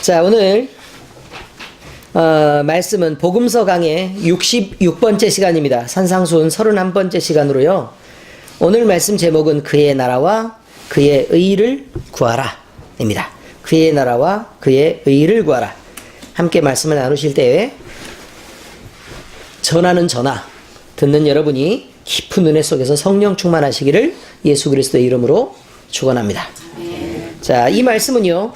자, 오늘 말씀은 복음서 강의 66번째 시간입니다. 산상수훈 31번째 시간으로요. 오늘 말씀 제목은 그의 나라와 그의 의를 구하라 입니다. 그의 나라와 그의 의를 구하라. 함께 말씀을 나누실 때에 전하는 전하, 듣는 여러분이 깊은 은혜 속에서 성령 충만하시기를 예수 그리스도의 이름으로 축원합니다. 자, 이 말씀은요,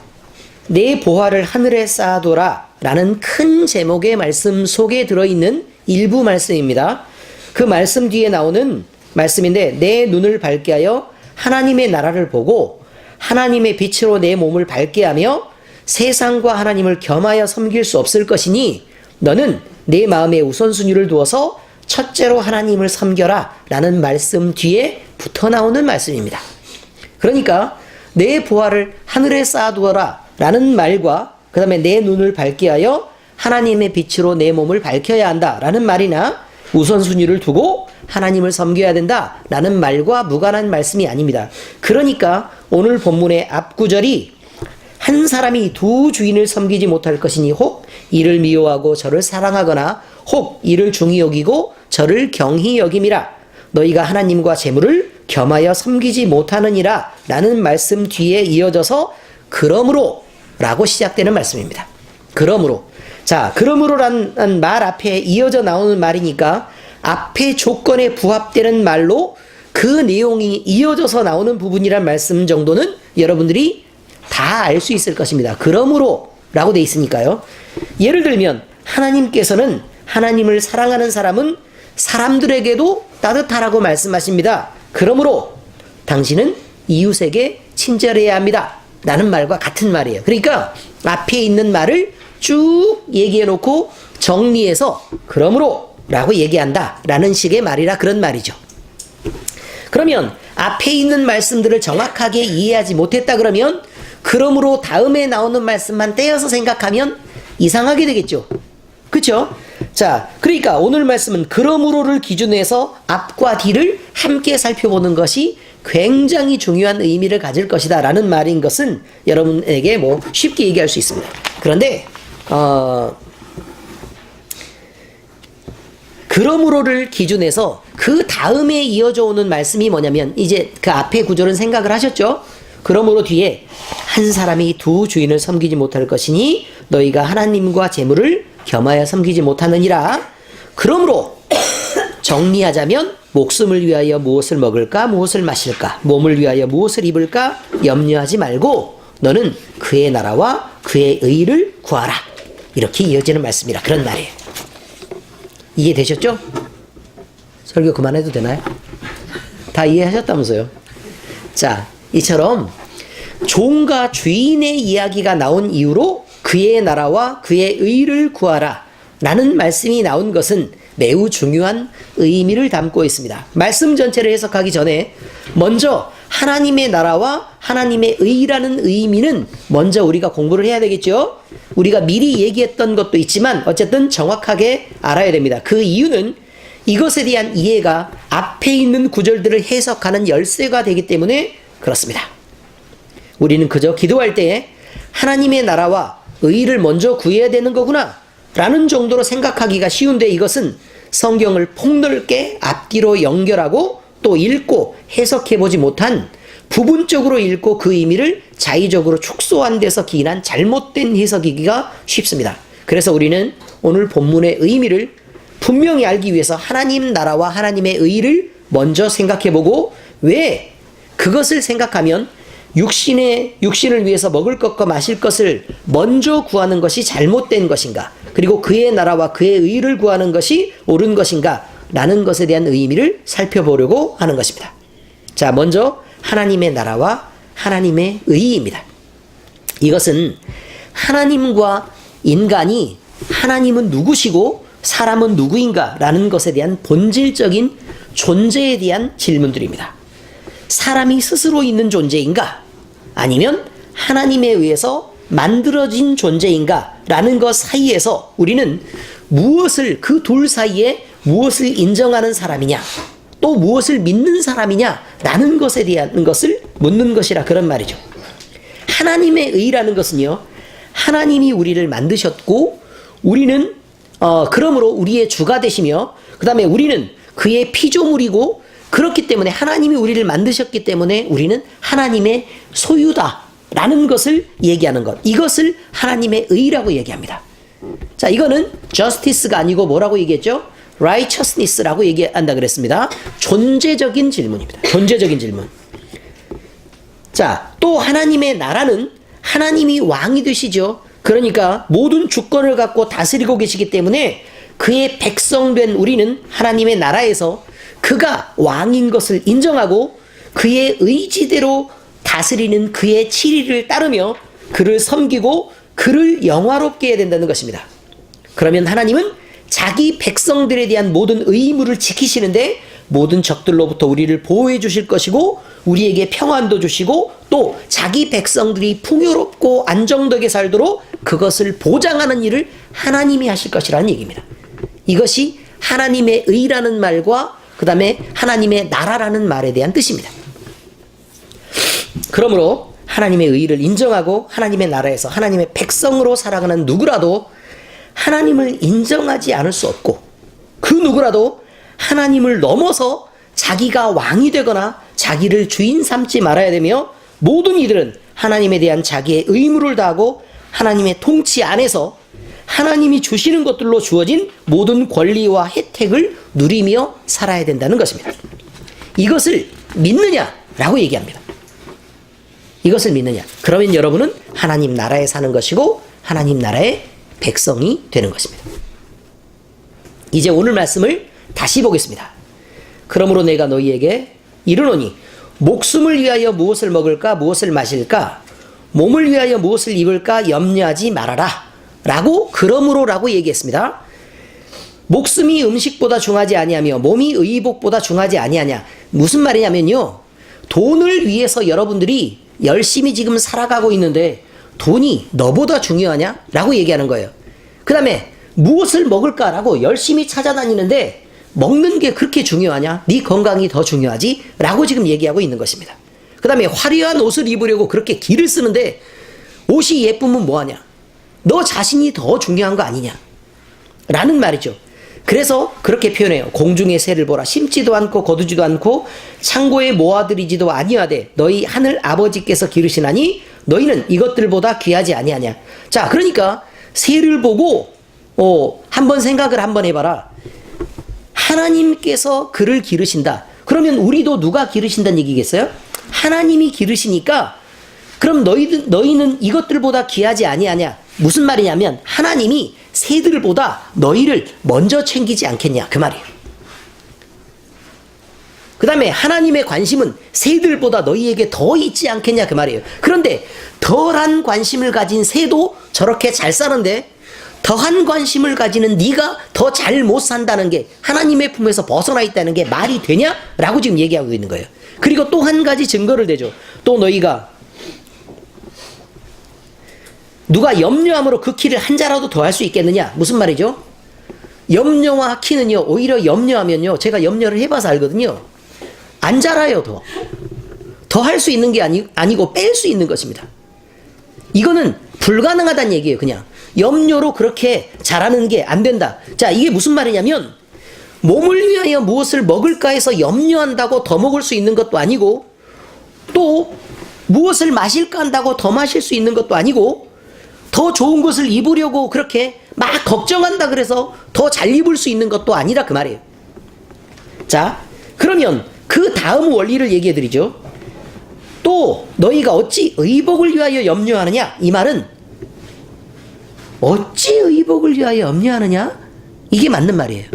내 보화를 하늘에 쌓아둬라 라는 큰 제목의 말씀 속에 들어있는 일부 말씀입니다. 그 말씀 뒤에 나오는 말씀인데, 내 눈을 밝게 하여 하나님의 나라를 보고 하나님의 빛으로 내 몸을 밝게 하며 세상과 하나님을 겸하여 섬길 수 없을 것이니 너는 내 마음에 우선순위를 두어서 첫째로 하나님을 섬겨라 라는 말씀 뒤에 붙어 나오는 말씀입니다. 그러니까 내 보화를 하늘에 쌓아두어라 라는 말과 그 다음에 내 눈을 밝게 하여 하나님의 빛으로 내 몸을 밝혀야 한다 라는 말이나 우선순위를 두고 하나님을 섬겨야 된다 라는 말과 무관한 말씀이 아닙니다. 그러니까 오늘 본문의 앞구절이 한 사람이 두 주인을 섬기지 못할 것이니 혹 이를 미워하고 저를 사랑하거나 혹 이를 중히 여기고 저를 경히 여김이라. 너희가 하나님과 재물을 겸하여 섬기지 못하느니라 라는 말씀 뒤에 이어져서 그러므로 라고 시작되는 말씀입니다. 그러므로. 자, 그러므로라는 말 앞에 이어져 나오는 말이니까 앞에 조건에 부합되는 말로 그 내용이 이어져서 나오는 부분이란 말씀 정도는 여러분들이 다 알 수 있을 것입니다. 그러므로 라고 돼 있으니까요. 예를 들면 하나님께서는 하나님을 사랑하는 사람은 사람들에게도 따뜻하라고 말씀하십니다. 그러므로 당신은 이웃에게 친절해야 합니다 라는 말과 같은 말이에요. 그러니까 앞에 있는 말을 쭉 얘기해 놓고 정리해서 그러므로 라고 얘기한다 라는 식의 말이라 그런 말이죠. 그러면 앞에 있는 말씀들을 정확하게 이해하지 못했다 그러면 그러므로 다음에 나오는 말씀만 떼어서 생각하면 이상하게 되겠죠. 그렇죠? 자, 그러니까 오늘 말씀은 그러므로를 기준해서 앞과 뒤를 함께 살펴보는 것이 굉장히 중요한 의미를 가질 것이다 라는 말인 것은 여러분에게 쉽게 얘기할 수 있습니다. 그런데 그러므로를 기준해서 그 다음에 이어져 오는 말씀이 뭐냐면, 이제 그 앞에 구절은 생각을 하셨죠? 그러므로 뒤에 한 사람이 두 주인을 섬기지 못할 것이니 너희가 하나님과 재물을 겸하여 섬기지 못하느니라. 그러므로 정리하자면 목숨을 위하여 무엇을 먹을까 무엇을 마실까 몸을 위하여 무엇을 입을까 염려하지 말고 너는 그의 나라와 그의 의를 구하라. 이렇게 이어지는 말씀이라 그런 말이에요. 이해되셨죠? 설교 그만해도 되나요? 다 이해하셨다면서요? 자, 이처럼 종과 주인의 이야기가 나온 이후로 그의 나라와 그의 의를 구하라 라는 말씀이 나온 것은 매우 중요한 의미를 담고 있습니다. 말씀 전체를 해석하기 전에 먼저 하나님의 나라와 하나님의 의라는 의미는 먼저 우리가 공부를 해야 되겠죠. 우리가 미리 얘기했던 것도 있지만 어쨌든 정확하게 알아야 됩니다. 그 이유는 이것에 대한 이해가 앞에 있는 구절들을 해석하는 열쇠가 되기 때문에 그렇습니다. 우리는 그저 기도할 때 하나님의 나라와 의를 먼저 구해야 되는 거구나 라는 정도로 생각하기가 쉬운데, 이것은 성경을 폭넓게 앞뒤로 연결하고 또 읽고 해석해보지 못한, 부분적으로 읽고 그 의미를 자의적으로 축소한 데서 기인한 잘못된 해석이기가 쉽습니다. 그래서 우리는 오늘 본문의 의미를 분명히 알기 위해서 하나님 나라와 하나님의 의를 먼저 생각해보고, 왜 그것을 생각하면 육신을 위해서 먹을 것과 마실 것을 먼저 구하는 것이 잘못된 것인가, 그리고 그의 나라와 그의 의를 구하는 것이 옳은 것인가 라는 것에 대한 의미를 살펴보려고 하는 것입니다. 자, 먼저 하나님의 나라와 하나님의 의입니다. 이것은 하나님과 인간이, 하나님은 누구시고 사람은 누구인가 라는 것에 대한 본질적인 존재에 대한 질문들입니다. 사람이 스스로 있는 존재인가? 아니면 하나님에 의해서 만들어진 존재인가? 라는 것 사이에서 우리는 그 둘 사이에 무엇을 인정하는 사람이냐, 또 무엇을 믿는 사람이냐 라는 것에 대한 것을 묻는 것이라 그런 말이죠. 하나님의 의라는 것은요, 하나님이 우리를 만드셨고 우리는 그러므로 우리의 주가 되시며 그 다음에 우리는 그의 피조물이고 그렇기 때문에 하나님이 우리를 만드셨기 때문에 우리는 하나님의 소유다라는 것을 얘기하는 것. 이것을 하나님의 의라고 얘기합니다. 자, 이거는 justice가 아니고 뭐라고 얘기했죠? righteousness라고 얘기한다 그랬습니다. 존재적인 질문입니다. 존재적인 질문. 자, 또 하나님의 나라는 하나님이 왕이 되시죠. 그러니까 모든 주권을 갖고 다스리고 계시기 때문에 그의 백성된 우리는 하나님의 나라에서 그가 왕인 것을 인정하고 그의 의지대로 다스리는 그의 치리를 따르며 그를 섬기고 그를 영화롭게 해야 된다는 것입니다. 그러면 하나님은 자기 백성들에 대한 모든 의무를 지키시는데 모든 적들로부터 우리를 보호해 주실 것이고 우리에게 평안도 주시고 또 자기 백성들이 풍요롭고 안정되게 살도록 그것을 보장하는 일을 하나님이 하실 것이라는 얘기입니다. 이것이 하나님의 의라는 말과 그 다음에 하나님의 나라라는 말에 대한 뜻입니다. 그러므로 하나님의 의를 인정하고 하나님의 나라에서 하나님의 백성으로 살아가는 누구라도 하나님을 인정하지 않을 수 없고 그 누구라도 하나님을 넘어서 자기가 왕이 되거나 자기를 주인 삼지 말아야 되며 모든 이들은 하나님에 대한 자기의 의무를 다하고 하나님의 통치 안에서 하나님이 주시는 것들로 주어진 모든 권리와 혜택을 누리며 살아야 된다는 것입니다. 이것을 믿느냐라고 얘기합니다. 이것을 믿느냐? 그러면 여러분은 하나님 나라에 사는 것이고 하나님 나라의 백성이 되는 것입니다. 이제 오늘 말씀을 다시 보겠습니다. 그러므로 내가 너희에게 이르노니 목숨을 위하여 무엇을 먹을까 무엇을 마실까 몸을 위하여 무엇을 입을까 염려하지 말아라 라고 그러므로라고 얘기했습니다. 목숨이 음식보다 중하지 아니하며 몸이 의복보다 중하지 아니하냐. 무슨 말이냐면요, 돈을 위해서 여러분들이 열심히 지금 살아가고 있는데 돈이 너보다 중요하냐? 라고 얘기하는 거예요. 그 다음에 무엇을 먹을까라고 열심히 찾아다니는데 먹는 게 그렇게 중요하냐? 네 건강이 더 중요하지? 라고 지금 얘기하고 있는 것입니다. 그 다음에 화려한 옷을 입으려고 그렇게 기를 쓰는데 옷이 예쁘면 뭐하냐? 너 자신이 더 중요한 거 아니냐? 라는 말이죠. 그래서 그렇게 표현해요. 공중의 새를 보라. 심지도 않고 거두지도 않고 창고에 모아들이지도 아니하되 너희 하늘 아버지께서 기르시나니 너희는 이것들보다 귀하지 아니하냐. 자, 그러니까 새를 보고 한번 생각을 한번 해봐라. 하나님께서 그를 기르신다. 그러면 우리도 누가 기르신다는 얘기겠어요? 하나님이 기르시니까 그럼 너희는 이것들보다 귀하지 아니하냐. 무슨 말이냐면 하나님이 새들보다 너희를 먼저 챙기지 않겠냐 그 말이에요. 그 다음에 하나님의 관심은 새들보다 너희에게 더 있지 않겠냐 그 말이에요. 그런데 덜한 관심을 가진 새도 저렇게 잘 사는데 더한 관심을 가지는 네가 더 잘 못 산다는 게 하나님의 품에서 벗어나 있다는 게 말이 되냐? 라고 지금 얘기하고 있는 거예요. 그리고 또 한 가지 증거를 대죠. 또 너희가 누가 염려함으로 그 키를 한 자라도 더 할 수 있겠느냐? 무슨 말이죠? 염려와 키는요, 오히려 염려하면요, 제가 염려를 해봐서 알거든요, 안 자라요. 더 할 수 있는 게 아니고 뺄 수 있는 것입니다. 이거는 불가능하다는 얘기예요. 그냥 염려로 그렇게 자라는 게 안 된다. 자, 이게 무슨 말이냐면 몸을 위하여 무엇을 먹을까 해서 염려한다고 더 먹을 수 있는 것도 아니고 또 무엇을 마실까 한다고 더 마실 수 있는 것도 아니고 더 좋은 것을 입으려고 그렇게 막 걱정한다 그래서 더 잘 입을 수 있는 것도 아니라 그 말이에요. 자, 그러면 그 다음 원리를 얘기해 드리죠. 또 너희가 어찌 의복을 위하여 염려하느냐? 이 말은 어찌 의복을 위하여 염려하느냐? 이게 맞는 말이에요.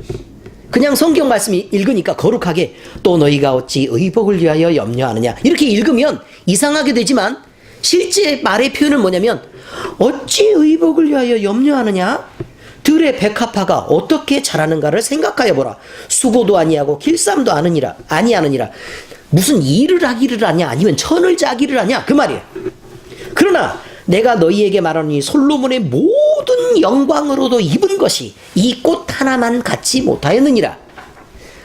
그냥 성경 말씀이 읽으니까 거룩하게 또 너희가 어찌 의복을 위하여 염려하느냐 이렇게 읽으면 이상하게 되지만 실제 말의 표현은 뭐냐면 어찌 의복을 위하여 염려하느냐? 들의 백합화가 어떻게 자라는가를 생각하여 보라. 수고도 아니하고 길쌈도 아니하느니라. 무슨 일을 하기를 하냐 아니면 천을 짜기를 하냐 그 말이에요. 그러나 내가 너희에게 말하노니 솔로몬의 모든 영광으로도 입은 것이 이 꽃 하나만 갖지 못하였느니라.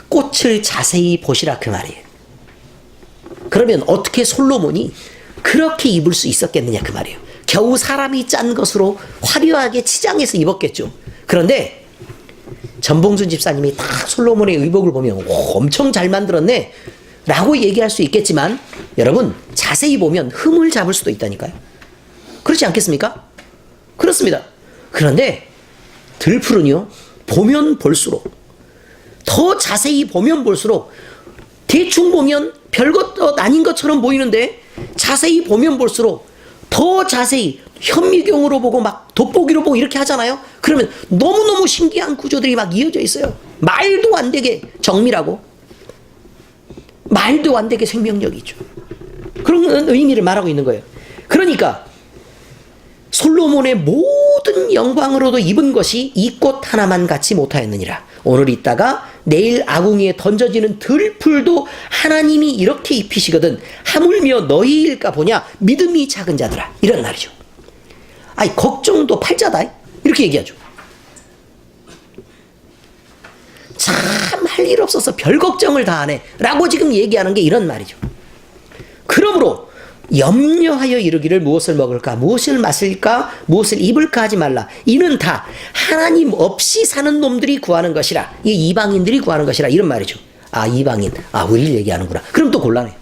꽃을 자세히 보시라 그 말이에요. 그러면 어떻게 솔로몬이 그렇게 입을 수 있었겠느냐 그 말이에요. 겨우 사람이 짠 것으로 화려하게 치장해서 입었겠죠. 그런데 전봉준 집사님이 다 솔로몬의 의복을 보면 엄청 잘 만들었네 라고 얘기할 수 있겠지만, 여러분 자세히 보면 흠을 잡을 수도 있다니까요. 그렇지 않겠습니까? 그렇습니다. 그런데 들풀은요, 보면 볼수록, 더 자세히 보면 볼수록, 대충 보면 별것도 아닌 것처럼 보이는데 자세히 보면 볼수록 더 자세히 현미경으로 보고 막 돋보기로 보고 이렇게 하잖아요. 그러면 너무너무 신기한 구조들이 막 이어져 있어요. 말도 안 되게 정밀하고 말도 안 되게 생명력이죠. 그런 의미를 말하고 있는 거예요. 그러니까 솔로몬의 모든 영광으로도 입은 것이 이 꽃 하나만 갖지 못하였느니라. 오늘 있다가 내일 아궁이에 던져지는 들풀도 하나님이 이렇게 입히시거든 하물며 너희일까 보냐 믿음이 작은 자들아, 이런 말이죠. 아니 걱정도 팔자다 이렇게 얘기하죠. 참 할 일 없어서 별 걱정을 다 하네 라고 지금 얘기하는 게 이런 말이죠. 그러므로 염려하여 이르기를 무엇을 먹을까, 무엇을 마실까, 무엇을 입을까 하지 말라. 이는 다 하나님 없이 사는 놈들이 구하는 것이라. 이 이방인들이 구하는 것이라, 이런 말이죠. 아, 이방인, 아, 우리를 얘기하는구나. 그럼 또 곤란해.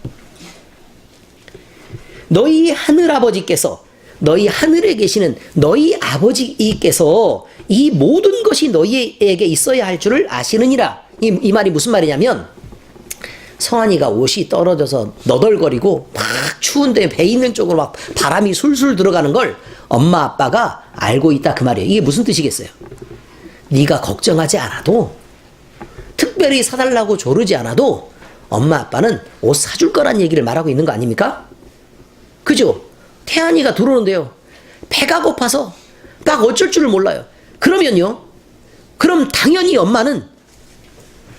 너희 하늘아버지께서, 너희 하늘에 계시는 너희 아버지께서 이 모든 것이 너희에게 있어야 할 줄을 아시느니라. 이 말이 무슨 말이냐면, 성환이가 옷이 떨어져서 너덜거리고 막 추운데 배 있는 쪽으로 막 바람이 술술 들어가는 걸 엄마 아빠가 알고 있다, 그 말이에요. 이게 무슨 뜻이겠어요? 네가 걱정하지 않아도, 특별히 사달라고 조르지 않아도 엄마 아빠는 옷 사줄 거란 얘기를 말하고 있는 거 아닙니까? 그죠? 태안이가 들어오는데요, 배가 고파서 막 어쩔 줄을 몰라요. 그러면요, 그럼 당연히 엄마는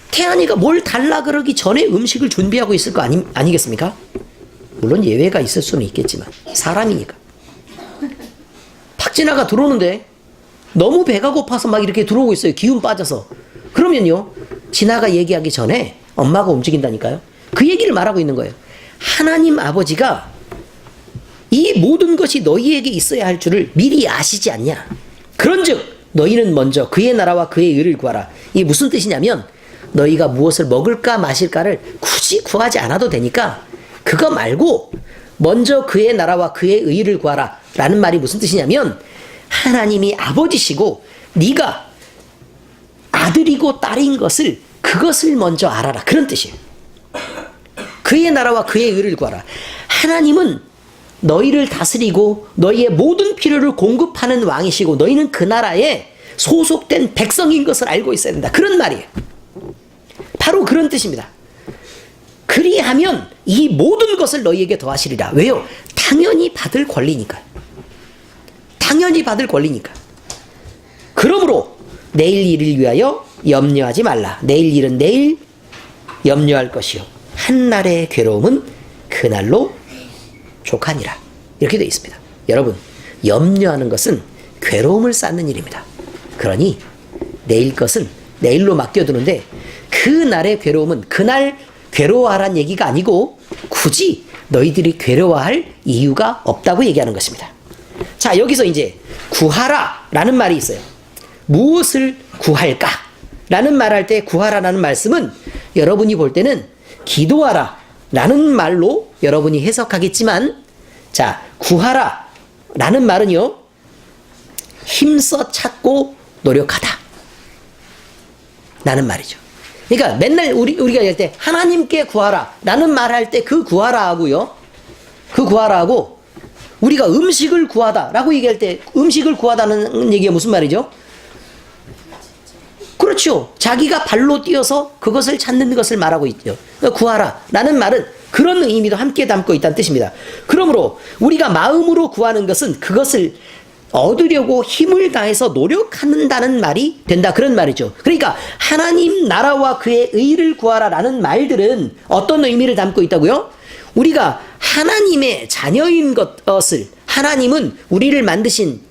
태안이가 뭘 달라 그러기 전에 음식을 준비하고 있을 거 아니겠습니까? 물론 예외가 있을 수는 있겠지만 사람이니까. 박진아가 들어오는데 너무 배가 고파서 막 이렇게 들어오고 있어요. 기운 빠져서. 그러면요, 진아가 얘기하기 전에 엄마가 움직인다니까요. 그 얘기를 말하고 있는 거예요. 하나님 아버지가 이 모든 것이 너희에게 있어야 할 줄을 미리 아시지 않냐. 그런즉 너희는 먼저 그의 나라와 그의 의를 구하라. 이게 무슨 뜻이냐면, 너희가 무엇을 먹을까 마실까를 굳이 구하지 않아도 되니까 그거 말고 먼저 그의 나라와 그의 의를 구하라 라는 말이 무슨 뜻이냐면, 하나님이 아버지시고 네가 아들이고 딸인 것을, 그것을 먼저 알아라, 그런 뜻이에요. 그의 나라와 그의 의를 구하라. 하나님은 너희를 다스리고 너희의 모든 필요를 공급하는 왕이시고 너희는 그 나라에 소속된 백성인 것을 알고 있어야 된다, 그런 말이에요. 바로 그런 뜻입니다. 그리하면 이 모든 것을 너희에게 더하시리라. 왜요? 당연히 받을 권리니까. 당연히 받을 권리니까. 그러므로 내일 일을 위하여 염려하지 말라. 내일 일은 내일 염려할 것이요, 한날의 괴로움은 그날로 족하니라. 이렇게 되어 있습니다. 여러분, 염려하는 것은 괴로움을 쌓는 일입니다. 그러니 내일 것은 내일로 맡겨두는데, 그날의 괴로움은 그날 괴로워하란 얘기가 아니고 굳이 너희들이 괴로워할 이유가 없다고 얘기하는 것입니다. 자, 여기서 이제 구하라 라는 말이 있어요. 무엇을 구할까 라는 말할 때 구하라 라는 말씀은 여러분이 볼 때는 기도하라 라는 말로 여러분이 해석하겠지만, 자, 구하라 라는 말은요, 힘써 찾고 노력하다 라는 말이죠. 그러니까 맨날 우리가 할 때 하나님께 구하라 라는 말 할 때 그 구하라 하고요, 그 구하라 하고, 우리가 음식을 구하다 라고 얘기할 때 음식을 구하다는 얘기가 무슨 말이죠? 그렇죠. 자기가 발로 뛰어서 그것을 찾는 것을 말하고 있죠. 그러니까 구하라 라는 말은 그런 의미도 함께 담고 있다는 뜻입니다. 그러므로 우리가 마음으로 구하는 것은 그것을 얻으려고 힘을 다해서 노력한다는 말이 된다, 그런 말이죠. 그러니까 하나님 나라와 그의 의를 구하라 라는 말들은 어떤 의미를 담고 있다고요? 우리가 하나님의 자녀인 것을, 하나님은 우리를 만드신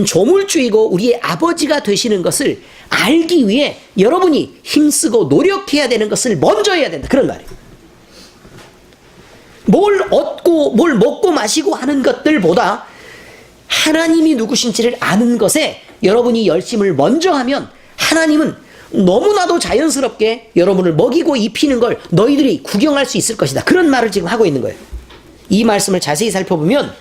조물주이고 우리의 아버지가 되시는 것을 알기 위해 여러분이 힘쓰고 노력해야 되는 것을 먼저 해야 된다, 그런 말이에요. 뭘 얻고 뭘 먹고 마시고 하는 것들보다 하나님이 누구신지를 아는 것에 여러분이 열심을 먼저 하면 하나님은 너무나도 자연스럽게 여러분을 먹이고 입히는 걸 너희들이 구경할 수 있을 것이다. 그런 말을 지금 하고 있는 거예요. 이 말씀을 자세히 살펴보면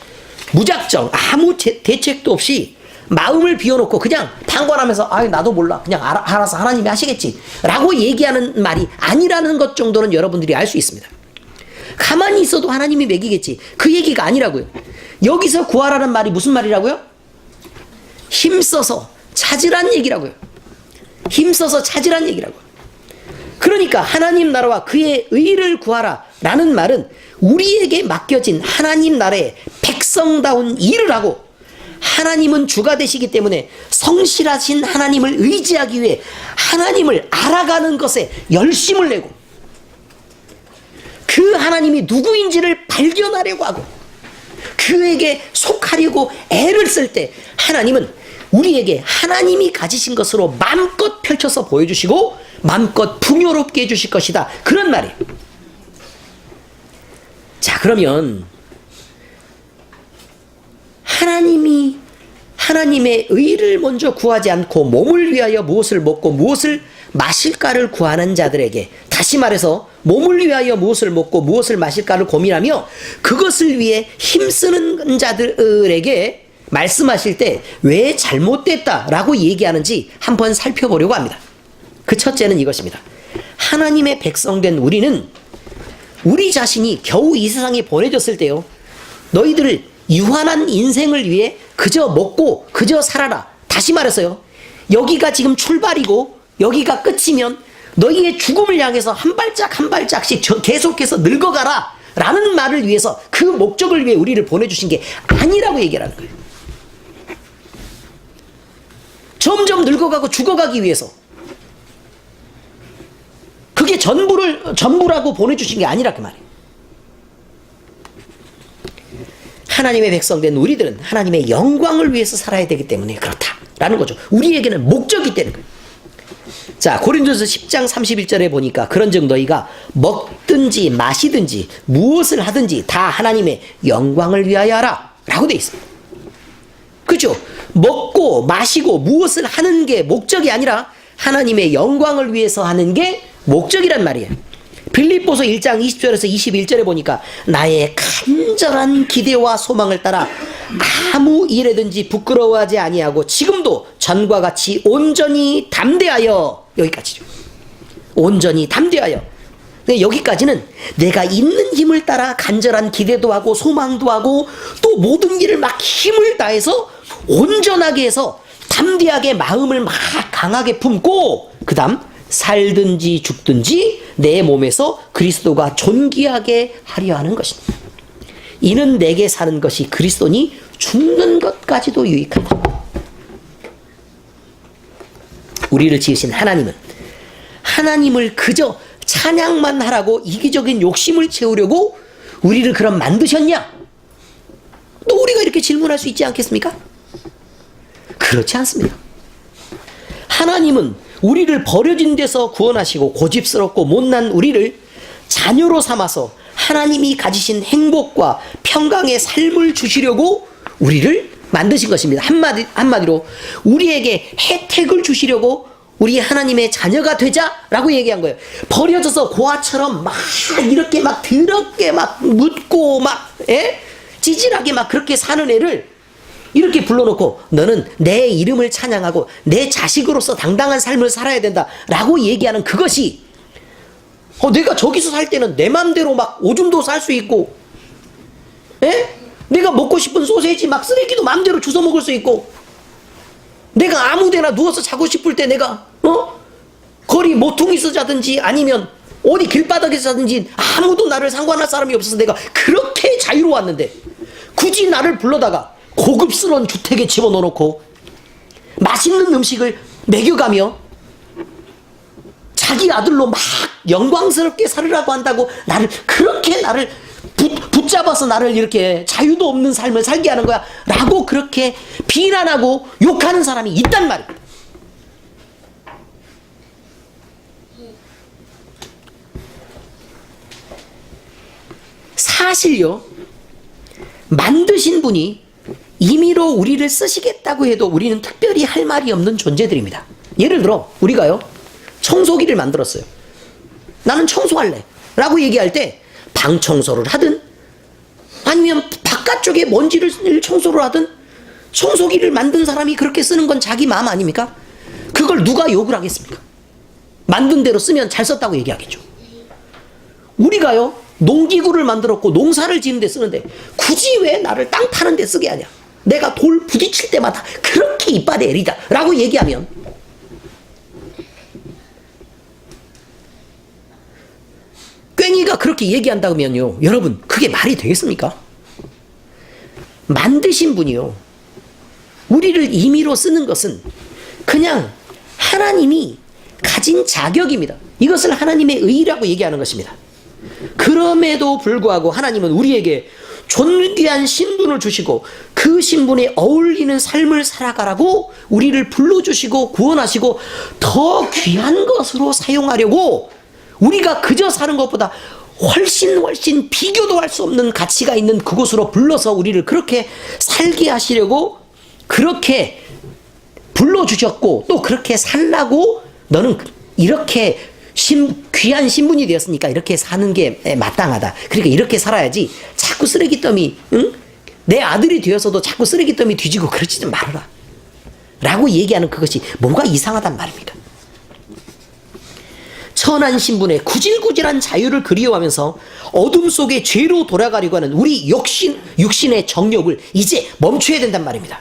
무작정 아무 대책도 없이 마음을 비워놓고 그냥 방관하면서 나도 몰라 그냥 알아서 하나님이 하시겠지 라고 얘기하는 말이 아니라는 것 정도는 여러분들이 알 수 있습니다. 가만히 있어도 하나님이 먹이겠지, 그 얘기가 아니라고요. 여기서 구하라는 말이 무슨 말이라고요? 힘써서 찾으란 얘기라고요. 힘써서 찾으란 얘기라고요. 그러니까 하나님 나라와 그의 의를 구하라 라는 말은 우리에게 맡겨진 하나님 나라의 백성다운 일을 하고, 하나님은 주가 되시기 때문에 성실하신 하나님을 의지하기 위해 하나님을 알아가는 것에 열심을 내고, 그 하나님이 누구인지를 발견하려고 하고 그에게 속하려고 애를 쓸 때 하나님은 우리에게 하나님이 가지신 것으로 마음껏 펼쳐서 보여주시고 마음껏 풍요롭게 해주실 것이다, 그런 말이에요. 자, 그러면 하나님의 의를 먼저 구하지 않고 몸을 위하여 무엇을 먹고 무엇을 마실까를 구하는 자들에게, 다시 말해서 몸을 위하여 무엇을 먹고 무엇을 마실까를 고민하며 그것을 위해 힘쓰는 자들에게 말씀하실 때 왜 잘못됐다라고 얘기하는지 한번 살펴보려고 합니다. 그 첫째는 이것입니다. 하나님의 백성된 우리는 우리 자신이 겨우 이 세상에 보내졌을 때요, 너희들을 유한한 인생을 위해 그저 먹고 그저 살아라, 다시 말해서요, 여기가 지금 출발이고 여기가 끝이면 너희의 죽음을 향해서 한 발짝 한 발짝씩 계속해서 늙어가라 라는 말을 위해서, 그 목적을 위해 우리를 보내주신 게 아니라고 얘기하는 거예요. 점점 늙어가고 죽어가기 위해서, 그게 전부라고 보내주신 게 아니라 그 말이에요. 하나님의 백성된 우리들은 하나님의 영광을 위해서 살아야 되기 때문에 그렇다라는 거죠. 우리에게는 목적이 있다는 거예요. 자, 고린도서 10장 31절에 보니까 그런즉 너희가 먹든지 마시든지 무엇을 하든지 다 하나님의 영광을 위하여 하라 라고 되어 있습니다. 그렇죠? 먹고 마시고 무엇을 하는 게 목적이 아니라 하나님의 영광을 위해서 하는 게 목적이란 말이에요. 빌립보서 1장 20절에서 21절에 보니까 나의 간절한 기대와 소망을 따라 아무 일에든지 부끄러워하지 아니하고 지금도 전과 같이 온전히 담대하여, 여기까지죠. 온전히 담대하여. 여기까지는 내가 있는 힘을 따라 간절한 기대도 하고 소망도 하고 또 모든 일을 막 힘을 다해서 온전하게 해서 담대하게 마음을 막 강하게 품고, 그 다음 살든지 죽든지 내 몸에서 그리스도가 존귀하게 하려 하는 것입니다. 이는 내게 사는 것이 그리스도니 죽는 것까지도 유익하다. 우리를 지으신 하나님은 하나님을 그저 찬양만 하라고 이기적인 욕심을 채우려고 우리를 그럼 만드셨냐? 또 우리가 이렇게 질문할 수 있지 않겠습니까? 그렇지 않습니다. 하나님은 우리를 버려진 데서 구원하시고 고집스럽고 못난 우리를 자녀로 삼아서 하나님이 가지신 행복과 평강의 삶을 주시려고 우리를 만드신 것입니다. 한마디로 우리에게 혜택을 주시려고 우리 하나님의 자녀가 되자라고 얘기한 거예요. 버려져서 고아처럼 막 이렇게 막 더럽게 막 묻고 막 찌질하게 막 그렇게 사는 애를 이렇게 불러놓고 너는 내 이름을 찬양하고 내 자식으로서 당당한 삶을 살아야 된다라고 얘기하는 그것이, 내가 저기서 살 때는 내 맘대로 막 오줌도 살 수 있고, 내가 먹고 싶은 소세지 막 쓰레기도 맘대로 주워 먹을 수 있고, 내가 아무데나 누워서 자고 싶을 때 내가 거리 모퉁이에서 자든지 아니면 어디 길바닥에서 자든지 아무도 나를 상관할 사람이 없어서 내가 그렇게 자유로웠는데, 굳이 나를 불러다가 고급스러운 주택에 집어넣어놓고 맛있는 음식을 먹여가며 자기 아들로 막 영광스럽게 살으라고 한다고 그렇게 나를 붙잡아서 나를 이렇게 자유도 없는 삶을 살게 하는 거야 라고 그렇게 비난하고 욕하는 사람이 있단 말이야. 사실요, 만드신 분이 임의로 우리를 쓰시겠다고 해도 우리는 특별히 할 말이 없는 존재들입니다. 예를 들어 우리가요, 청소기를 만들었어요. 나는 청소할래 라고 얘기할 때 방 청소를 하든 아니면 바깥쪽에 먼지를 청소를 하든 청소기를 만든 사람이 그렇게 쓰는 건 자기 마음 아닙니까? 그걸 누가 욕을 하겠습니까? 만든 대로 쓰면 잘 썼다고 얘기하겠죠. 우리가요, 농기구를 만들었고 농사를 지는 데 쓰는데 굳이 왜 나를 땅 파는 데 쓰게 하냐, 내가 돌 부딪힐 때마다 그렇게 이빨에 애리다 라고 얘기하면, 괭이가 그렇게 얘기한다면요, 여러분 그게 말이 되겠습니까? 만드신 분이요, 우리를 임의로 쓰는 것은 그냥 하나님이 가진 자격입니다. 이것을 하나님의 의라고 얘기하는 것입니다. 그럼에도 불구하고 하나님은 우리에게 존귀한 신분을 주시고 그 신분에 어울리는 삶을 살아가라고 우리를 불러주시고 구원하시고 더 귀한 것으로 사용하려고, 우리가 그저 사는 것보다 훨씬 비교도 할 수 없는 가치가 있는 그곳으로 불러서 우리를 그렇게 살게 하시려고 그렇게 불러주셨고, 또 그렇게 살라고 너는 이렇게 귀한 신분이 되었으니까 이렇게 사는 게 마땅하다, 그러니까 이렇게 살아야지 자꾸 쓰레기더미, 응? 내 아들이 되어서도 자꾸 쓰레기더미 뒤지고 그러지 좀 말아라 라고 얘기하는 그것이 뭔가 이상하단 말입니다. 천한 신분의 구질구질한 자유를 그리워하면서 어둠 속에 죄로 돌아가려고 하는 우리 육신의 정욕을 이제 멈춰야 된단 말입니다.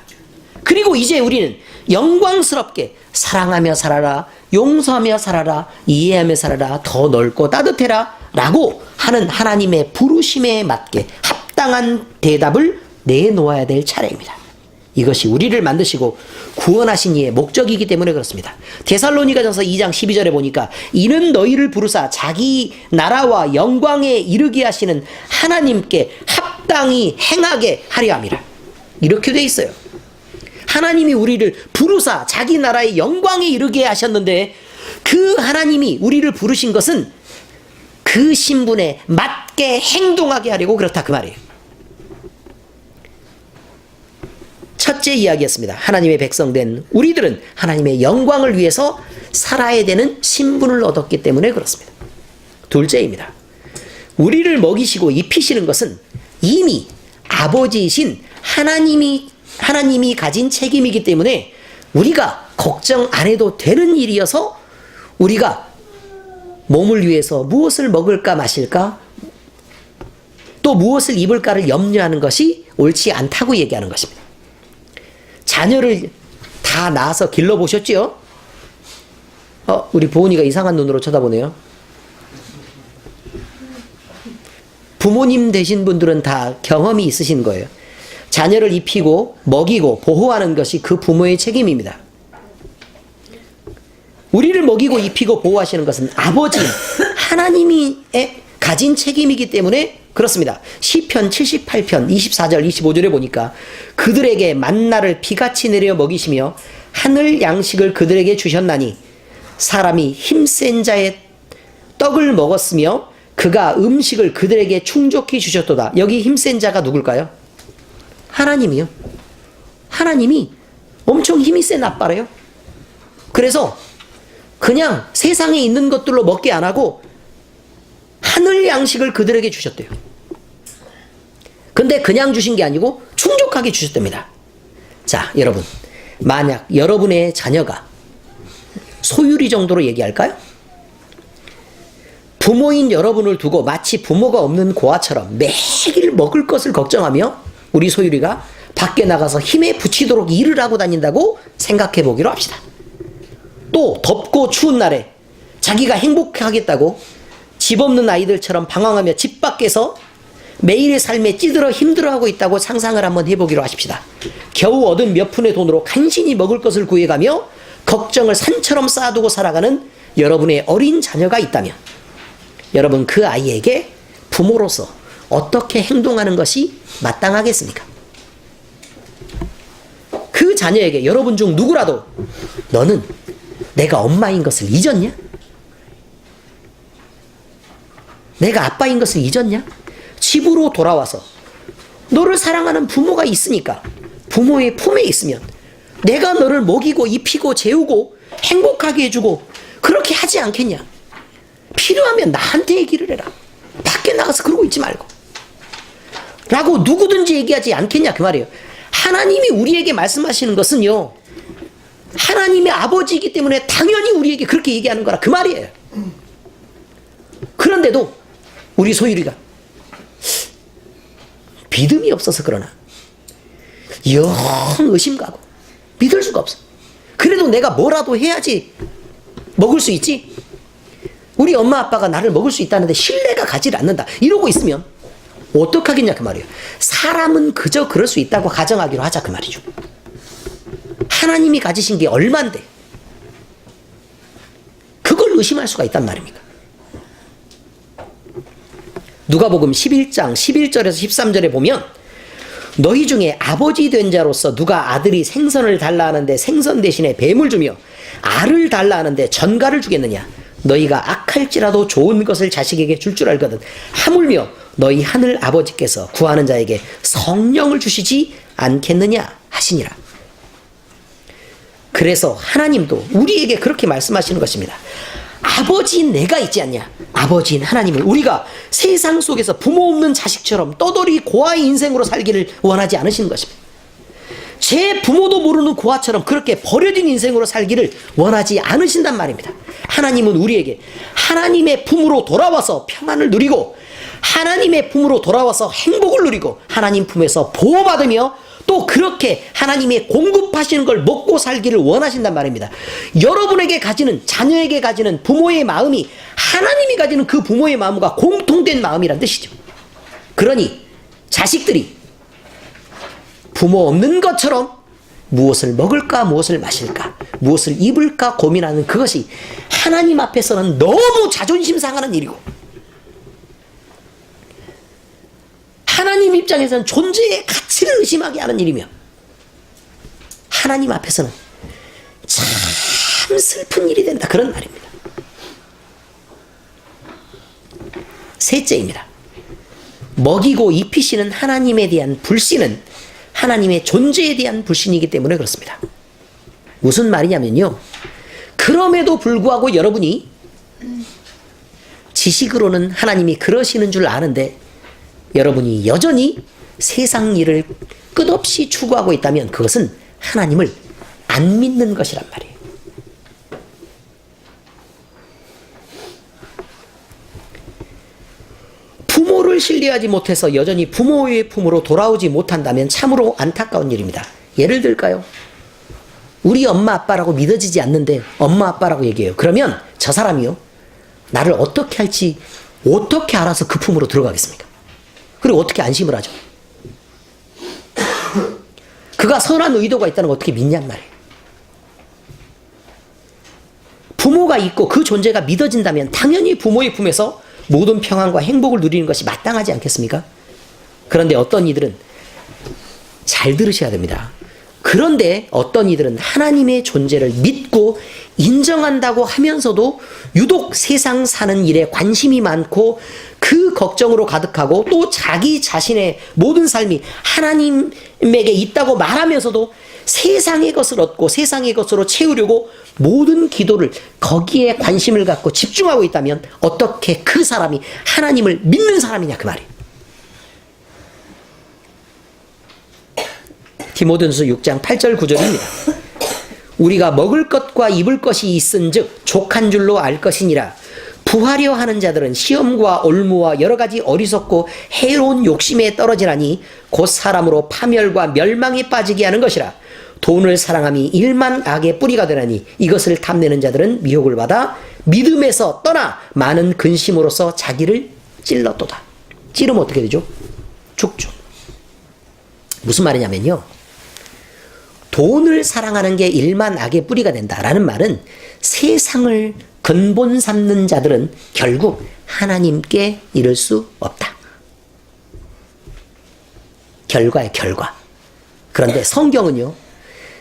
그리고 이제 우리는 영광스럽게 사랑하며 살아라, 용서하며 살아라, 이해하며 살아라, 더 넓고 따뜻해라 라고 하는 하나님의 부르심에 맞게 합당한 대답을 내놓아야 될 차례입니다. 이것이 우리를 만드시고 구원하신 이의 목적이기 때문에 그렇습니다. 데살로니가전서 2장 12절에 보니까 이는 너희를 부르사 자기 나라와 영광에 이르게 하시는 하나님께 합당히 행하게 하려 함이라, 이렇게 돼 있어요. 하나님이 우리를 부르사 자기 나라의 영광에 이르게 하셨는데 그 하나님이 우리를 부르신 것은 그 신분에 맞게 행동하게 하려고 그렇다, 그 말이에요. 첫째 이야기였습니다. 하나님의 백성된 우리들은 하나님의 영광을 위해서 살아야 되는 신분을 얻었기 때문에 그렇습니다. 둘째입니다. 우리를 먹이시고 입히시는 것은 이미 아버지이신 하나님이 가진 책임이기 때문에 우리가 걱정 안 해도 되는 일이어서 우리가 몸을 위해서 무엇을 먹을까 마실까 또 무엇을 입을까를 염려하는 것이 옳지 않다고 얘기하는 것입니다. 자녀를 다 낳아서 길러보셨지요? 우리 보은이가 이상한 눈으로 쳐다보네요. 부모님 되신 분들은 다 경험이 있으신 거예요. 자녀를 입히고 먹이고 보호하는 것이 그 부모의 책임입니다. 우리를 먹이고 입히고 보호하시는 것은 아버지 하나님이 가진 책임이기 때문에 그렇습니다. 시편 78편 24절 25절에 보니까 그들에게 만나를 비같이 내려 먹이시며 하늘 양식을 그들에게 주셨나니 사람이 힘센 자의 떡을 먹었으며 그가 음식을 그들에게 충족히 주셨도다. 여기 힘센 자가 누굴까요? 하나님이요. 하나님이 엄청 힘이 센 아빠래요. 그래서 그냥 세상에 있는 것들로 먹게 안 하고 하늘 양식을 그들에게 주셨대요. 근데 그냥 주신 게 아니고 충족하게 주셨답니다. 자, 여러분, 만약 여러분의 자녀가 소유리 정도로 얘기할까요? 부모인 여러분을 두고 마치 부모가 없는 고아처럼 매일 먹을 것을 걱정하며 우리 소유리가 밖에 나가서 힘에 부치도록 일을 하고 다닌다고 생각해 보기로 합시다. 또 덥고 추운 날에 자기가 행복하겠다고 집 없는 아이들처럼 방황하며 집 밖에서 매일의 삶에 찌들어 힘들어하고 있다고 상상을 한번 해보기로 하십시다. 겨우 얻은 몇 푼의 돈으로 간신히 먹을 것을 구해가며 걱정을 산처럼 쌓아두고 살아가는 여러분의 어린 자녀가 있다면 여러분 그 아이에게 부모로서 어떻게 행동하는 것이 마땅하겠습니까? 그 자녀에게 여러분 중 누구라도 너는 내가 엄마인 것을 잊었냐? 내가 아빠인 것을 잊었냐? 집으로 돌아와서 너를 사랑하는 부모가 있으니까 부모의 품에 있으면 내가 너를 먹이고 입히고 재우고 행복하게 해주고 그렇게 하지 않겠냐? 필요하면 나한테 얘기를 해라. 밖에 나가서 그러고 있지 말고. 라고 누구든지 얘기하지 않겠냐 그 말이에요. 하나님이 우리에게 말씀하시는 것은요, 하나님의 아버지이기 때문에 당연히 우리에게 그렇게 얘기하는 거라 그 말이에요. 그런데도 우리 소율이가 믿음이 없어서 그러나 영 의심 가고 믿을 수가 없어. 그래도 내가 뭐라도 해야지 먹을 수 있지. 우리 엄마 아빠가 나를 먹을 수 있다는데 신뢰가 가지를 않는다 이러고 있으면 어떡하겠냐 그 말이에요. 사람은 그저 그럴 수 있다고 가정하기로 하자 그 말이죠. 하나님이 가지신 게 얼만데 그걸 의심할 수가 있단 말입니까? 누가복음 11장 11절에서 13절에 보면 너희 중에 아버지 된 자로서 누가 아들이 생선을 달라 하는데 생선 대신에 뱀을 주며 알을 달라 하는데 전갈을 주겠느냐? 너희가 악할지라도 좋은 것을 자식에게 줄 줄 알거든 하물며 너희 하늘 아버지께서 구하는 자에게 성령을 주시지 않겠느냐 하시니라. 그래서 하나님도 우리에게 그렇게 말씀하시는 것입니다. 아버지인 내가 있지 않냐? 아버지인 하나님을 우리가 세상 속에서 부모 없는 자식처럼 떠돌이 고아의 인생으로 살기를 원하지 않으시는 것입니다. 제 부모도 모르는 고아처럼 그렇게 버려진 인생으로 살기를 원하지 않으신단 말입니다. 하나님은 우리에게 하나님의 품으로 돌아와서 평안을 누리고 하나님의 품으로 돌아와서 행복을 누리고 하나님 품에서 보호받으며 또 그렇게 하나님의 공급하시는 걸 먹고 살기를 원하신단 말입니다. 여러분에게 가지는, 자녀에게 가지는 부모의 마음이 하나님이 가지는 그 부모의 마음과 공통된 마음이란 뜻이죠. 그러니 자식들이 부모 없는 것처럼 무엇을 먹을까 무엇을 마실까 무엇을 입을까 고민하는 그것이 하나님 앞에서는 너무 자존심 상하는 일이고 하나님 입장에서는 존재의 가치를 의심하게 하는 일이며 하나님 앞에서는 참 슬픈 일이 된다 그런 말입니다. 셋째입니다. 먹이고 입히시는 하나님에 대한 불신은 하나님의 존재에 대한 불신이기 때문에 그렇습니다. 무슨 말이냐면요, 그럼에도 불구하고 여러분이 지식으로는 하나님이 그러시는 줄 아는데 여러분이 여전히 세상 일을 끝없이 추구하고 있다면 그것은 하나님을 안 믿는 것이란 말이에요. 부모를 신뢰하지 못해서 여전히 부모의 품으로 돌아오지 못한다면 참으로 안타까운 일입니다. 예를 들까요? 우리 엄마 아빠라고 믿어지지 않는데 엄마 아빠라고 얘기해요. 그러면 저 사람이요, 나를 어떻게 할지 어떻게 알아서 그 품으로 들어가겠습니까? 그리고 어떻게 안심을 하죠? 그가 선한 의도가 있다는 걸 어떻게 믿냔 말이에요. 부모가 있고 그 존재가 믿어진다면 당연히 부모의 품에서 모든 평안과 행복을 누리는 것이 마땅하지 않겠습니까? 그런데 어떤 이들은 잘 들으셔야 됩니다. 그런데 어떤 이들은 하나님의 존재를 믿고 인정한다고 하면서도 유독 세상 사는 일에 관심이 많고 그 걱정으로 가득하고 또 자기 자신의 모든 삶이 하나님에게 있다고 말하면서도 세상의 것을 얻고 세상의 것으로 채우려고 모든 기도를 거기에 관심을 갖고 집중하고 있다면 어떻게 그 사람이 하나님을 믿는 사람이냐 그 말이에요. 디모데전서 6장 8절 9절입니다. 우리가 먹을 것과 입을 것이 있은즉 족한 줄로 알 것이니라. 부하려 하는 자들은 시험과 올무와 여러 가지 어리석고 해로운 욕심에 떨어지나니 곧 사람으로 파멸과 멸망에 빠지게 하는 것이라. 돈을 사랑함이 일만 악의 뿌리가 되나니 이것을 탐내는 자들은 미혹을 받아 믿음에서 떠나 많은 근심으로써 자기를 찔렀도다. 찌르면 어떻게 되죠? 죽죠. 무슨 말이냐면요, 돈을 사랑하는 게 일만 악의 뿌리가 된다라는 말은 세상을 근본 삼는 자들은 결국 하나님께 이를 수 없다. 결과의 결과. 그런데 성경은요,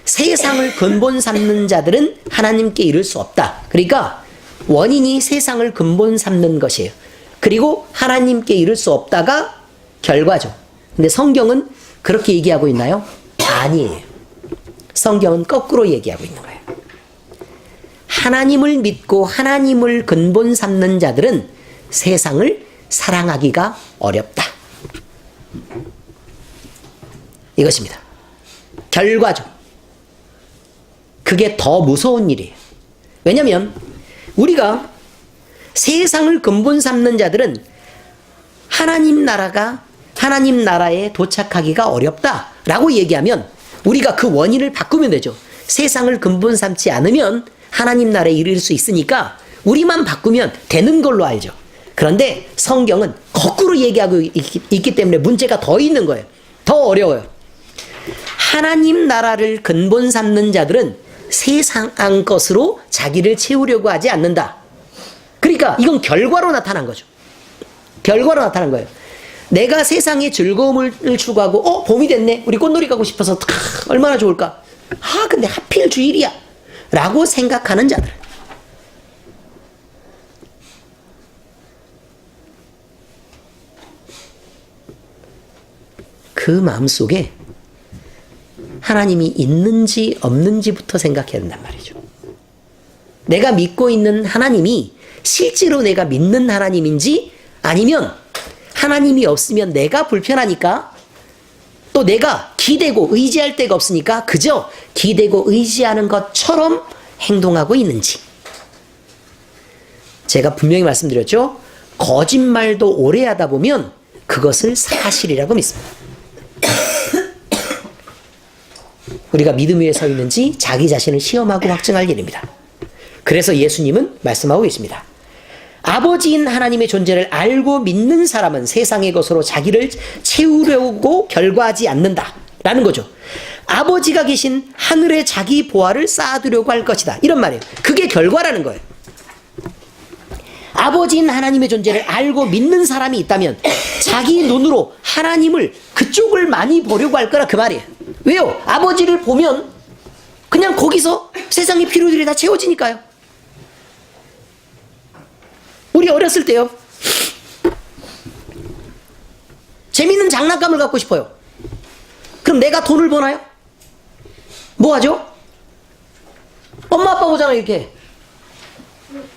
세상을 근본 삼는 자들은 하나님께 이를 수 없다. 그러니까 원인이 세상을 근본 삼는 것이에요. 그리고 하나님께 이를 수 없다가 결과죠. 근데 성경은 그렇게 얘기하고 있나요? 아니에요. 성경은 거꾸로 얘기하고 있는 거예요. 하나님을 믿고 하나님을 근본 삼는 자들은 세상을 사랑하기가 어렵다. 이것입니다. 결과적. 그게 더 무서운 일이에요. 왜냐하면 우리가 세상을 근본 삼는 자들은 하나님 나라에 도착하기가 어렵다라고 얘기하면 우리가 그 원인을 바꾸면 되죠. 세상을 근본 삼지 않으면 하나님 나라에 이를 수 있으니까 우리만 바꾸면 되는 걸로 알죠. 그런데 성경은 거꾸로 얘기하고 있기 때문에 문제가 더 있는 거예요. 더 어려워요. 하나님 나라를 근본 삼는 자들은 세상 것으로 자기를 채우려고 하지 않는다. 그러니까 이건 결과로 나타난 거죠. 결과로 나타난 거예요. 내가 세상에 즐거움을 추구하고 봄이 됐네. 우리 꽃놀이 가고 싶어서 얼마나 좋을까. 근데 하필 주일이야. 라고 생각하는 자들. 그 마음속에 하나님이 있는지 없는지부터 생각해야 된단 말이죠. 내가 믿고 있는 하나님이 실제로 내가 믿는 하나님인지 아니면 하나님이 없으면 내가 불편하니까 또 내가 기대고 의지할 데가 없으니까 그저 기대고 의지하는 것처럼 행동하고 있는지. 제가 분명히 말씀드렸죠. 거짓말도 오래 하다 보면 그것을 사실이라고 믿습니다. 우리가 믿음 위에 서 있는지 자기 자신을 시험하고 확증할 일입니다. 그래서 예수님은 말씀하고 계십니다. 아버지인 하나님의 존재를 알고 믿는 사람은 세상의 것으로 자기를 채우려고 결과하지 않는다 라는 거죠. 아버지가 계신 하늘에 자기 보화를 쌓아두려고 할 것이다, 이런 말이에요. 그게 결과라는 거예요. 아버지인 하나님의 존재를 알고 믿는 사람이 있다면 자기 눈으로 하나님을 그쪽을 많이 보려고 할 거라 그 말이에요. 왜요? 아버지를 보면 그냥 거기서 세상의 필요들이 다 채워지니까요. 우리 어렸을 때요, 재밌는 장난감을 갖고 싶어요. 그럼 내가 돈을 버나요? 뭐 하죠? 엄마 아빠 보잖아요, 이렇게.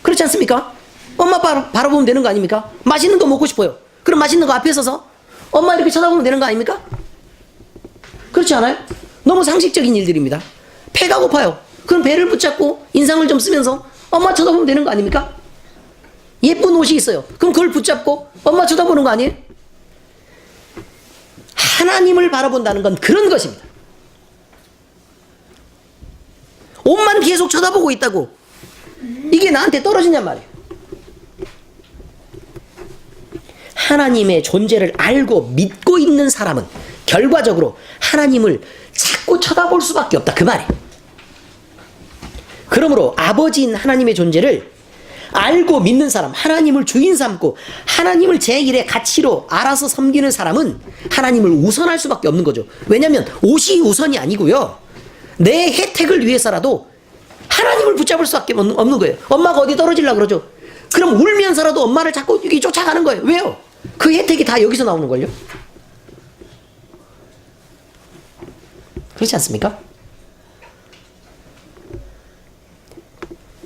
그렇지 않습니까? 엄마 아빠 바라보면 되는 거 아닙니까? 맛있는 거 먹고 싶어요. 그럼 맛있는 거 앞에 서서 엄마 이렇게 쳐다보면 되는 거 아닙니까? 그렇지 않아요? 너무 상식적인 일들입니다. 배가 고파요. 그럼 배를 붙잡고 인상을 좀 쓰면서 엄마 쳐다보면 되는 거 아닙니까? 예쁜 옷이 있어요. 그럼 그걸 붙잡고 엄마 쳐다보는 거 아니에요? 하나님을 바라본다는 건 그런 것입니다. 옷만 계속 쳐다보고 있다고 이게 나한테 떨어지냔 말이에요. 하나님의 존재를 알고 믿고 있는 사람은 결과적으로 하나님을 자꾸 쳐다볼 수밖에 없다, 그 말이에요. 그러므로 아버지인 하나님의 존재를 알고 믿는 사람, 하나님을 주인 삼고 하나님을 제1의 가치로 알아서 섬기는 사람은 하나님을 우선할 수밖에 없는 거죠. 왜냐하면 옷이 우선이 아니고요, 내 혜택을 위해서라도 하나님을 붙잡을 수밖에 없는 거예요. 엄마가 어디 떨어지려고 그러죠. 그럼 울면서라도 엄마를 자꾸 여기 쫓아가는 거예요. 왜요? 그 혜택이 다 여기서 나오는걸요. 그렇지 않습니까?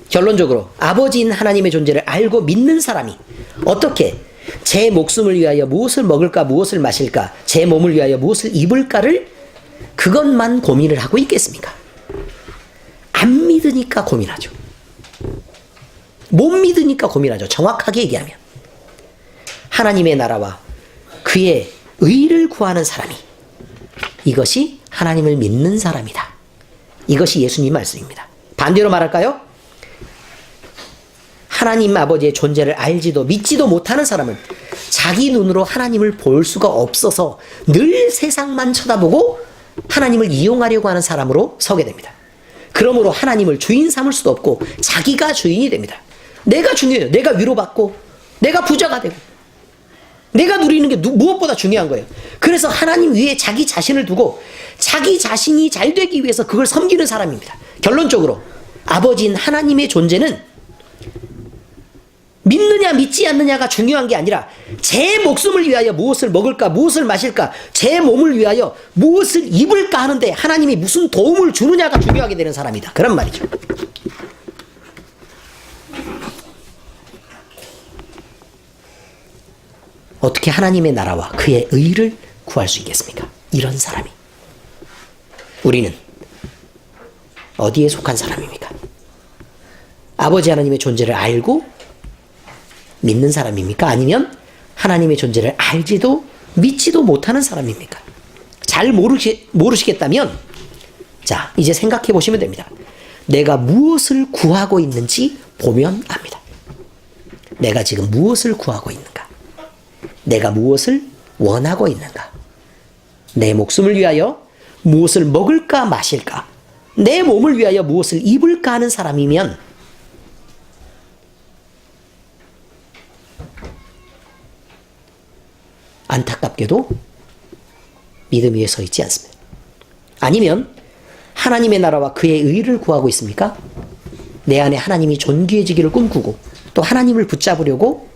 결론적으로 아버지인 하나님의 존재를 알고 믿는 사람이 어떻게 제 목숨을 위하여 무엇을 먹을까, 무엇을 마실까, 제 몸을 위하여 무엇을 입을까를 그것만 고민을 하고 있겠습니까? 안 믿으니까 고민하죠. 못 믿으니까 고민하죠. 정확하게 얘기하면 하나님의 나라와 그의 의를 구하는 사람이, 이것이 하나님을 믿는 사람이다. 이것이 예수님 말씀입니다. 반대로 말할까요? 하나님 아버지의 존재를 알지도 믿지도 못하는 사람은 자기 눈으로 하나님을 볼 수가 없어서 늘 세상만 쳐다보고 하나님을 이용하려고 하는 사람으로 서게 됩니다. 그러므로 하나님을 주인 삼을 수도 없고 자기가 주인이 됩니다. 내가 중요해요. 내가 위로받고 내가 부자가 되고 내가 누리는 게 무엇보다 중요한 거예요. 그래서 하나님 위에 자기 자신을 두고 자기 자신이 잘 되기 위해서 그걸 섬기는 사람입니다. 결론적으로 아버지인 하나님의 존재는 믿느냐 믿지 않느냐가 중요한 게 아니라 제 목숨을 위하여 무엇을 먹을까 무엇을 마실까 제 몸을 위하여 무엇을 입을까 하는데 하나님이 무슨 도움을 주느냐가 중요하게 되는 사람이다. 그런 말이죠. 어떻게 하나님의 나라와 그의 의를 구할 수 있겠습니까? 이런 사람이. 우리는 어디에 속한 사람입니까? 아버지 하나님의 존재를 알고 믿는 사람입니까? 아니면 하나님의 존재를 알지도 믿지도 못하는 사람입니까? 잘 모르시겠다면 자, 이제 생각해 보시면 됩니다. 내가 무엇을 구하고 있는지 보면 압니다. 내가 지금 무엇을 구하고 있는가? 내가 무엇을 원하고 있는가? 내 목숨을 위하여 무엇을 먹을까 마실까? 내 몸을 위하여 무엇을 입을까 하는 사람이면 안타깝게도 믿음 위에 서 있지 않습니다. 아니면 하나님의 나라와 그의 의를 구하고 있습니까? 내 안에 하나님이 존귀해지기를 꿈꾸고 또 하나님을 붙잡으려고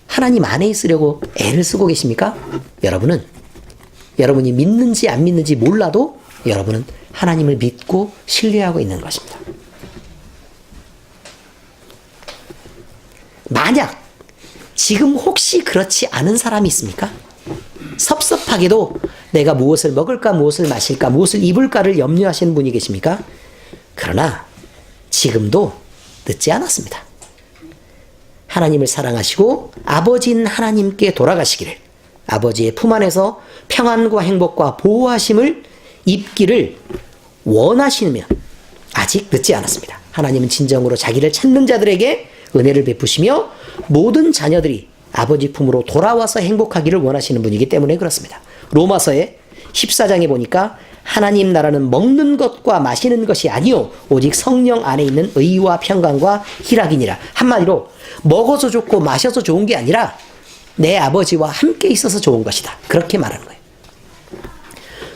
하나님 안에 있으려고 애를 쓰고 계십니까? 여러분이 믿는지 안 믿는지 몰라도 여러분은 하나님을 믿고 신뢰하고 있는 것입니다. 만약 지금 혹시 그렇지 않은 사람이 있습니까? 섭섭하게도 내가 무엇을 먹을까 무엇을 마실까 무엇을 입을까를 염려하시는 분이 계십니까? 그러나 지금도 늦지 않았습니다. 하나님을 사랑하시고 아버지인 하나님께 돌아가시기를 아버지의 품 안에서 평안과 행복과 보호하심을 입기를 원하시면 아직 늦지 않았습니다. 하나님은 진정으로 자기를 찾는 자들에게 은혜를 베푸시며 모든 자녀들이 아버지 품으로 돌아와서 행복하기를 원하시는 분이기 때문에 그렇습니다. 로마서의 14장에 보니까 하나님 나라는 먹는 것과 마시는 것이 아니요 오직 성령 안에 있는 의와 평강과 희락이니라. 한마디로 먹어서 좋고 마셔서 좋은 게 아니라 내 아버지와 함께 있어서 좋은 것이다. 그렇게 말하는 거예요.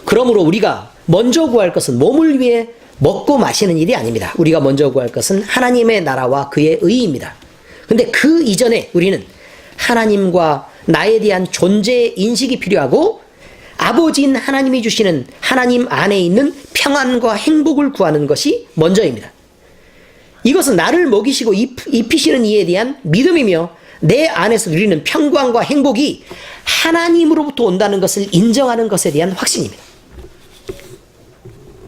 그러므로 우리가 먼저 구할 것은 몸을 위해 먹고 마시는 일이 아닙니다. 우리가 먼저 구할 것은 하나님의 나라와 그의 의입니다. 근데 그 이전에 우리는 하나님과 나에 대한 존재의 인식이 필요하고 아버지인 하나님이 주시는 하나님 안에 있는 평안과 행복을 구하는 것이 먼저입니다. 이것은 나를 먹이시고 입히시는 이에 대한 믿음이며 내 안에서 누리는 평강과 행복이 하나님으로부터 온다는 것을 인정하는 것에 대한 확신입니다.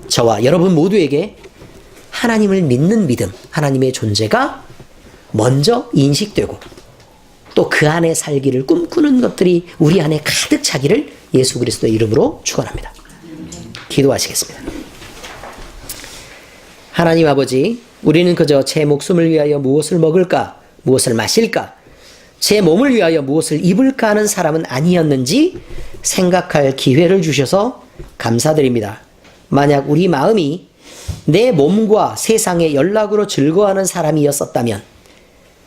저와 여러분 모두에게 하나님을 믿는 믿음, 하나님의 존재가 먼저 인식되고 또 그 안에 살기를 꿈꾸는 것들이 우리 안에 가득 차기를 예수 그리스도의 이름으로 축원합니다. 기도하시겠습니다. 하나님 아버지, 우리는 그저 제 목숨을 위하여 무엇을 먹을까, 무엇을 마실까, 제 몸을 위하여 무엇을 입을까 하는 사람은 아니었는지 생각할 기회를 주셔서 감사드립니다. 만약 우리 마음이 내 몸과 세상의 연락으로 즐거워하는 사람이었었다면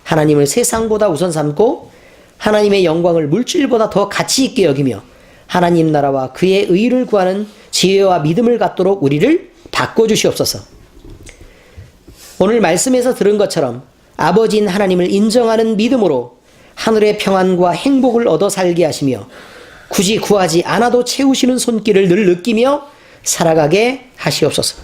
하나님을 세상보다 우선 삼고 하나님의 영광을 물질보다 더 가치 있게 여기며 하나님 나라와 그의 의를 구하는 지혜와 믿음을 갖도록 우리를 바꿔주시옵소서. 오늘 말씀에서 들은 것처럼 아버지인 하나님을 인정하는 믿음으로 하늘의 평안과 행복을 얻어 살게 하시며 굳이 구하지 않아도 채우시는 손길을 늘 느끼며 살아가게 하시옵소서.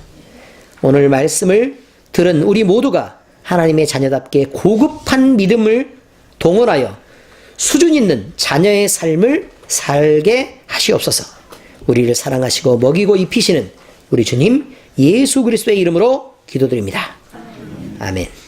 오늘 말씀을 들은 우리 모두가 하나님의 자녀답게 고급한 믿음을 동원하여 수준 있는 자녀의 삶을 살게 하시옵소서. 우리를 사랑하시고 먹이고 입히시는 우리 주님 예수 그리스도의 이름으로 기도드립니다. 아멘.